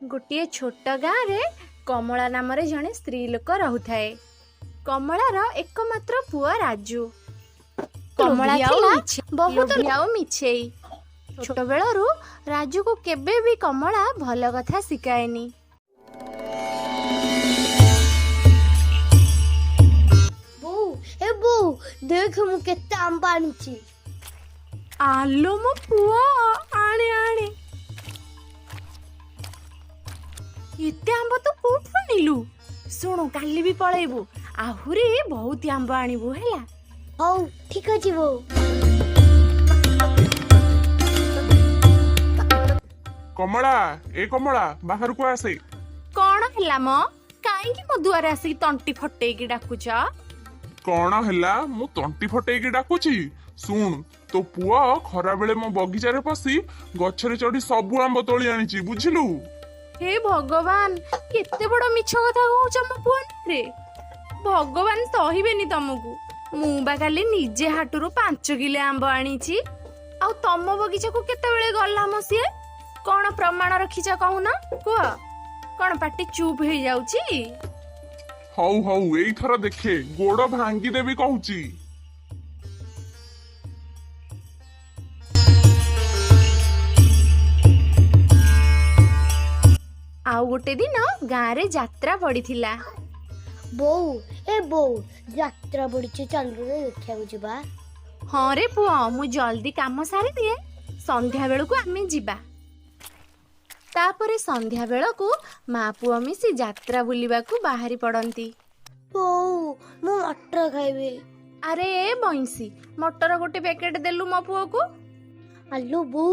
गोटे छोट गाँव रे कमला नाम जड़े स्त्री लोक रहुए। कमलार एकमात्र पुआ राजू। कमला बहुत मिछेई। छोट बेलू राजू को केबे भी कमला भल कथा शिखाएनी। बो देख मु केते आंब आनिची। आलो मो पुआ आणे आणे। एते आंब तो कोठु आनिलु? सुनु काली भी पळेबु, आहुरी बहुत आंब आनिबु हैला। हौ ठीक अछि बो। कमला बाहर को आसे। कौन हैला म? काई की मो दुआरे आसी तंटी फटेई की डाकुछ? कौन हैला मु तंटी फटेई की डाकुची? सुन तो पुआ खरा बेले मो बगीचा रे पसी गछरे चढ़ी सबु आंब तोली आनिची बुझिलु। हे भगवान केते बड़ मिछ कथा कहउछ म पुआ रे। भगवान सहिबेनी तमकु। मु बा काली निजे हाटुरु 5 किलो आंब आनिची। आ तम बगीचा को केते बेले गल्ला म सिए? कौन प्रमाण रखिछ कहूना कुह? कौन पाटी चुप हो जाउची? हौ एई थरा देखे गोड़ भांगी देबी कहूची। आउ गोटे दिन गाँव रे यात्रा पड़ीथिला। बो यात्रा पड़ीचे चल रे देखिया बुझबा। हाँ रे पुआ मु जल्दी काम सारी दिए। संध्या बेलू को आमे जिबा। तापरे संध्या बेलू माँ पुआ मिसी यात्रा बुलिबा को बाहरी पड़ती। बो मु मटर खाइबे। अरे ए बंसी मटर गोटे पैकेट देलु मो पुआ को। आलो बो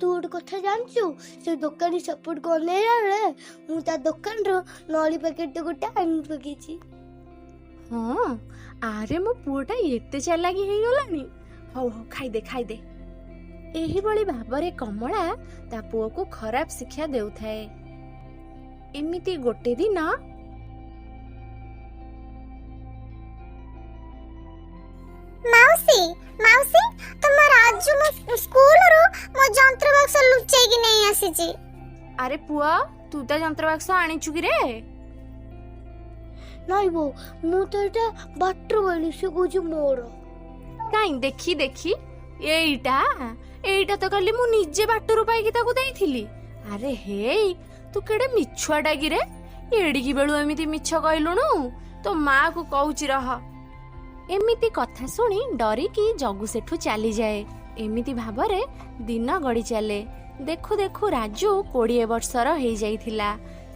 तू गोटे कथा जानचु? से दुकानी सपोर्ट करने रे मु ता दुकान रो नली पैकेट गोटे आनी पकेची। हाँ आरे मो पुआटा एते चालाकी हे गलानी। हौ खाइदे। एही बळी भाबरे कमला ता पुआ को खराब शिक्षा देउथाए। एमिति गोटे दिन माउसी तुम राजू मो स्कूल रो मो जंत्र बक्स लुचै कि नहीं आसीची। अरे पुआ तू ता जंत्र बक्स आनिछु कि रे? नहीं बो मु तो एटा बाटर गली से कुछ मोर। काई देखी एईटा तो कली मु निजे बाटरू पाई ताकू देइथिली। अरे हे तू केडे मिछुआटा कि रे? एडिकी बेलू एमिति मिछ कहलुनु तो माँ को कहूची रह। एमिति कथा सुनी डरी की जगू सेठू चली जाए। एमिति भाबरे दिन गड़ी चले। देखु देखु राजू 20 वर्षर हो जाइथिला।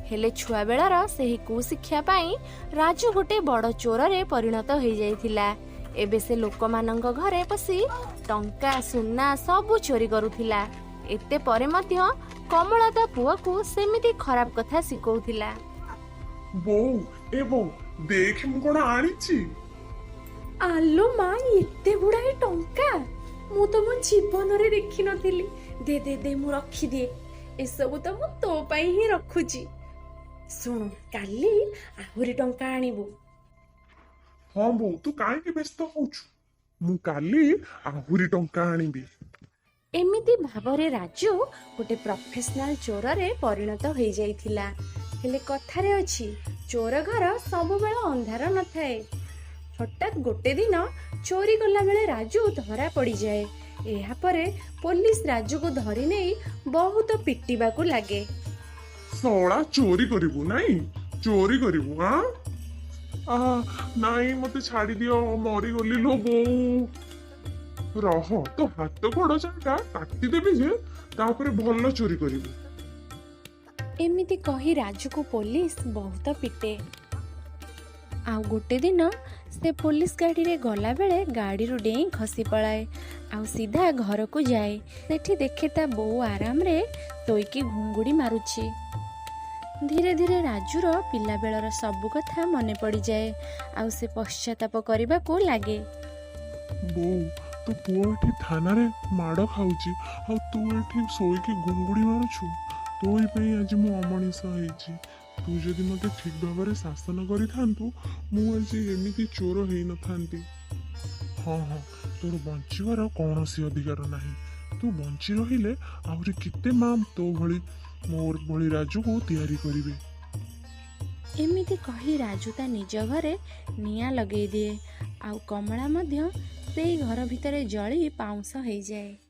हेले छुआ बेलार सेही कुशिक्षा पाई राजू गोटे बड़ चोर रे परिणत हो जाइथिला। एबे से लोक मानंग घरे पसी टंका सुना सबु चोरी करुथिला। एते परे मध्य कमला ता पुआ को सेमिति खराब कथा सिखौथिला। बो देख मु कोन आनिची। आलो माँ एते गुड़ाए टंका मु तो मो जीवन रे देखि नथिली। दे मु रखी दिए। ए सब तो मु तो पाई ही रखुची। सुन काली आहुरी टंका आनिबु। हाँ बो तू काहे व्यस्त होछु? मु काली आहुरी टंका आनिबी। एमिति भाबरे राजू गोटे प्रोफेशनल चोर रे परिणत हो जाइथिला। हेले कथारे अछि चोर घर सब बेला अंधार न थाए। हठात गोटे दिन चोरी कला बेले राजू धरा पड़ी जाए। एहा परे पुलिस राजू को धरी नहीं बहुत पिटिबा को लागे। सोळा चोरी करिवु नाही चोरी करिवु हां नाही मते छाड़ी दियो मरी गली लो बो। रह तो हाथ गोड़ चाटा काटी देबी जे तापरे भल्ल चोरी करिवु। एमिति कही राजू को पुलिस बहुत पिटे। आउ गोटे दिन से पुलिस गाड़ी रे गला बेले गाड़ी रू डेई खसी पड़ाए। आउ सीधा घर को जाए। सेठी देखे ता बो आराम रे तोईकी घुंगुड़ी मारुची। धीरे धीरे राजूर पिला बेलर सब कथा मने पड़ी जाए। आउ से पश्चाताप करबा को लागे। बो तो पुआ एठी थाना रे माड़ खाउची आ तू एठी सोईकी घुंगुड़ी मारुछु। तोई पई आज मु अमनिस हेची। तू जदि मते ठीक भाव शासन करिथांतु मु आज एमिति चोर हेई न थांती। हाँ तोर बंचिबार कौनसी अधिकार नाही। तू बंची रहिले आहुरी केते मां तो भली ମୋର ଭଳି ରାଜୁକୁ ତିଆରି କରିବେ। ଏମିତି କହି ରାଜୁ ତା ନିଜ ଘରେ ନିଆଁ ଲଗେଇ ଦିଏ ଆଉ କମଳା ମଧ୍ୟ ସେଇ ଘର ଭିତରେ ଜଳି ପାଉଁଶ ହେଇଯାଏ।